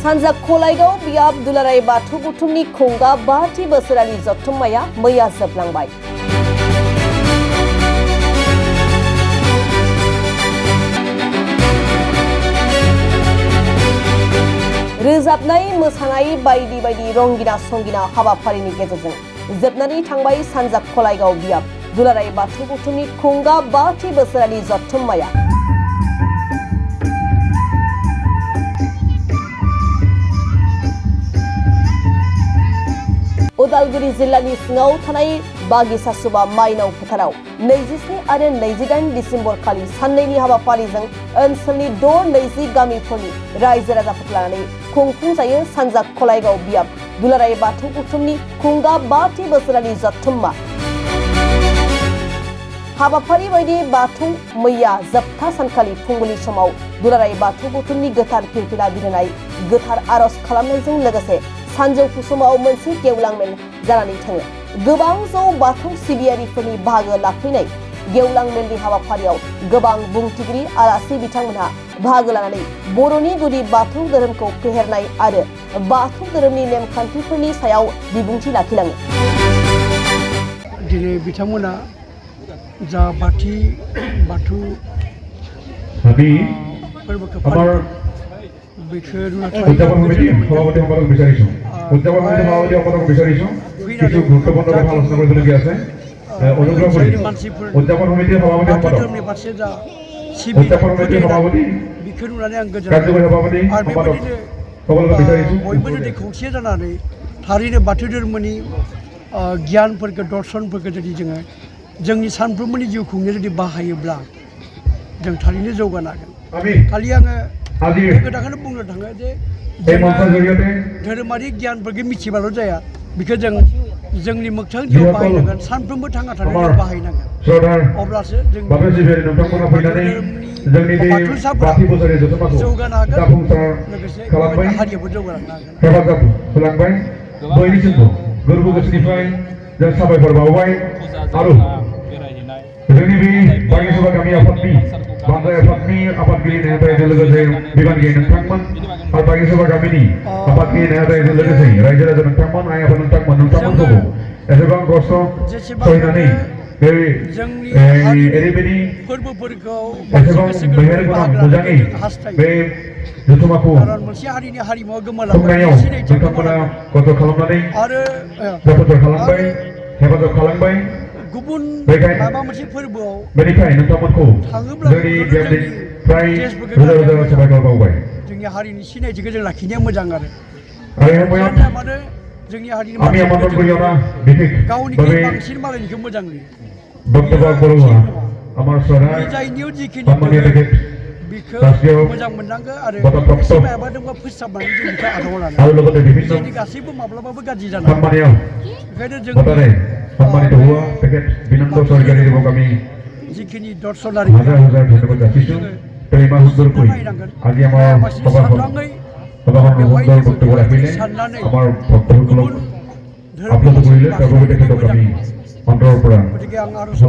सानजा खलाइगाव बियाब दुलाराय बाथौ बुथुमनि खुंगा 5थि बोसोरारि जथुम्माया मैया जोबलांबाय। रोजाबनाय मोसानाय बायदि बायदि रंगिना संगिना हाबाफारिनि गेजेरजों जोबनानै थांबाय सानजा खलाइगाव बियाब दुलाराय बाथौ बुथुमनि खुंगा 5थि बोसोरारि जथुम्माया। उदालगुरि जिल्लानि सिङाव थानाय बागिसासुबा माइनाव फोथाराव 27 आरो 28 डिसेम्बर खालि साननैनि हाबाफारिजों ओनसोलनि 20 गामिफोरनि रायजो राजाफोरखौ लानानै खुंफुंजायो सानजा खलाइगाव बियाब दुलाराय बाथौ बुथुमनि खुंगा 5थि बोसोरारि जथुम्मा। हाबाफारि बायदि बाथौ मैया जोबथा सानखालि फुंबिलि समाव दुलाराय बाथौ बुथुमनि गोथार फिरफिला बिरहोनाय गोथार आरज खालामनायजों लोगोसे सानजौफु समाव मोनसे गेवलां मेल जानानै थाङो। गोबां जौ बाथौ सिबियारिफोरनि बाहागो लाफैनाय गेवलां मेलनि हाबाफारियाव गोबां बुंथिगिरि आलासि बिथांमोनहा बाहागो लानानै बर'नि गुदि बाथौ धोरोमखौ फेहेरनाय आरो बाथौ धोरोमनि नेमखान्थिफोरनि सायाव बिबुंथि लाखिलाङो। दिनै बिथांमोना जा बाथौ फोरबोखौ फालिदों बेखौ উদযাপন সমিতি সভাপতি সম্পাদক বিচাৰিছো উদযাপন সমিতি সভাপতি সম্পাদক বিচাৰিছো কিছু গুৰুত্বপূৰ্ণ কথা আলোচনা কৰিবলগীয়া আছে অনুগ্ৰহ কৰি উদযাপন সমিতিৰ সভাপতি সম্পাদক উদযাপন সমিতিৰ সভাপতি बेखौ नुनानै आं কাৰ্যকৰী সভাপতি সম্পাদক সকলোকে বিচাৰিছো बयबो जुदि खौसे जानानै थारैनो बाथौ धोरोमनि गियानफोरखौ दर्शनफोरखौ जुदि जोङो जोंनि सानफ्रोमबोनि जिउ खुंनायाव जुदि बाहायोब्ला जों थारैनो जौगानो हागोन। खालि आङो बे खोथाखौनो बुंनो थाङो जे धोरोमारि गियानफोरखौ मिथिबाल' जाया, बेखौ जों जोंनि मोगथां जिउआव बाहायनांगोन, सानफ्रोमबो थांना थानायाव बाहायनांगोन, अब्लासो जों बाथौसाफोरा जौगानो हागोन, लोगोसे हारियाबो जौगालांनो हागोन। हेफाजाब होलांबाय बयनिसिमबो गोरबो गोसोनिफ्राय जों साबायखर बावबाय आरो जोंनि बे बागिसुबा गामि आफादनि बांद्राय आफादनि आफादगिरि नेहाथारिजों लोगोसे बिबानगिरि नोंथांमोन आरो बागिसुबा गामिनि आफादगिरि नेहाथारिजों लोगोसे रायजो राजा नोंथांमोन आइ आफा नोंथांमोनखौ एसेबां खस्थ' सहायनानै बे ओरैबायदि फोरबोफोरखौ एसेबां मेहेर गोनां मोजाङै बे जथुम्माखौ मोनसे हारिनि हारिमुवा खुंनायाव नोंथांमोना खस्थ' खालामनानै जाफुंसार खालामबाय, हेफाजाब खालामबाय। गुबुन माबा मोनसे फोरबोआव बेनिखाय नोंथांमोनखौ जोंनि गियाननिफ्राय रोजा रोजा साबायखर बावबाय। जोंनि हारिनि सिनायथिखौ जों लाखिनाया मोजां आरो मानो जोंनि हारिनि गावनिख्रुइ बांसिन मालायनिखौ मोजां नुयो। जायनियाव जिखिनि बेखौ मोजां मोननांगौ आरो एसे माबादोंबा फोसाबनानै जों बेखौ आजावना लानांगौ। जोंनि गासैबो माब्लाबाबो गाज्रि जानांगौ। ओंखायनो जों जिखिनि दर्शनारि नायनांगोन साननानै बेवहाय साननानै गुबुन गतिके आं आरज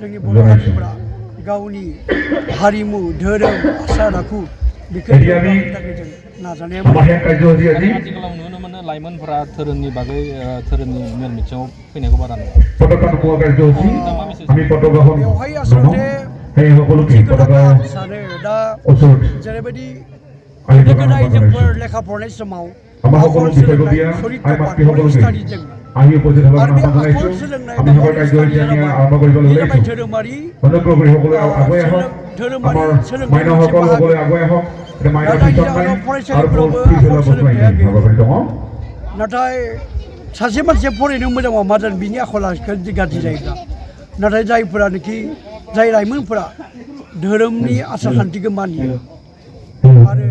जोंनि बर' हारिफोरा गावनि हारिमु धोरोम आसार आखु बेखौ नाजानाया आथिखालाव नुनो मोनो लाइमोनफोरा धोरोमनि बागै धोरोमनि मेल मिथिङाव फैनायखौ बारा नुयो। बेवहाय आसलते सानो दा जेरैबायदि गोदो गोदाय जोंफोर लेखा फरायनाय समाव आखर सोलोंनाय सरित्र पाठफोर स्टाडिजों आरो बे आखर सोलोंनाय स्टाडिया जाबाय धोरोमारि सोलोंथाइ मोनसे बाहागो। जायनि जाहोनाव फरायसालिफोरावबो आखर सोलोंथाइया गैया। नाथाय सासे मानसिया फरायनो मोजांबा मा जागोन बिनि आखला गाज्रि जायोब्ला। नाथाय जाय लाइमोनफोरा धोरोमनि आसार खान्थिखौ मानियो आरो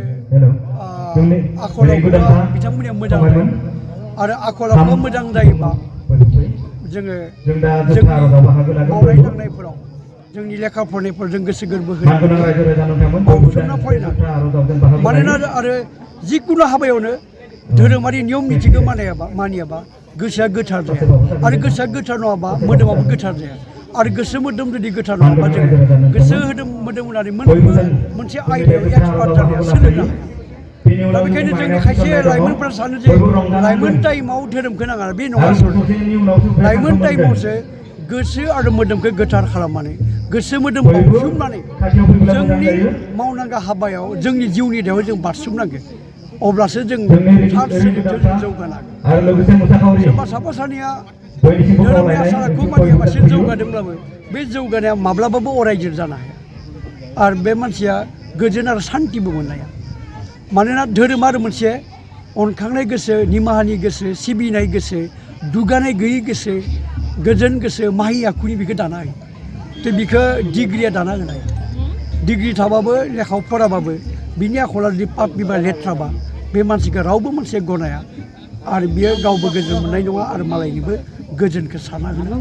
आखलावबो बिथांमोननिया मोजां जायो आरो आखलावबो मोजां जायोबा जोङो जोंनि मावनाय दांनायफोराव जोंनि लेखा फरायनायफोराव जों गोसो गोरबो बावसोमना फरायनांगौ। मानोना आरो जिखुनु हाबायावनो धोरोमारि नियम निथिखौ मानियाबा गोसोआ गोथार जाया आरो गोसोआ गोथार नङाबा मोदोमाबो गोथार जाया आरो गोसो मोदोम जुदि गोथार नङाबा जोङो गोसो मोदोम होनानै मोनसे आयदायाव एक्सपार्ट जानाया सोलोंनो हायो। दा बेखायनो जोंनि खायसे लाइमोनफोरा सानो जे लाइमोन टाइमाव धोरोमखौ नाङा बे नङा लाइमोन टाइमावसो गोसो आरो मोदोमखौ गोथार खालामनानै गोसो मोदोम बाउसोमनानै जोंनि मावनांगौ हाबायाव जोंनि जिउनि देहायाव जों बारसोमनांगोन अब्लासो जों थार सोलोंथाइजों जों जौगानो हागोन सोरबा साफा सानैया धोरोमनि आसारखौ मानियाबासो जौगादोंब्लाबो बे जौगानाया माब्लाबाबो अरायजोर जानो हाया आरो बे मानसिया गोजोन आरो सान्तिबो मोननो हाया मानोना धोरोम आरो मोनसे अनखांनाय गोसो निमाहानि गोसो सिबिनाय गोसो दुगानाय गैयै गोसो गोजोन गोसो माहि आखुनि बेखौ दाना होयो तो बिखौ डिग्रिया दाना होनाय डिग्रि थाबाबो लेखायाव फराबाबो बिनि आखला जुदि पाप बिबा लेथ्राबा बे मानसिखौ रावबो मानसिया गनाया आरो बियो गावबो गोजोन मोननाय नङा आरो मालायनिबो गोजोनखौ साना होनो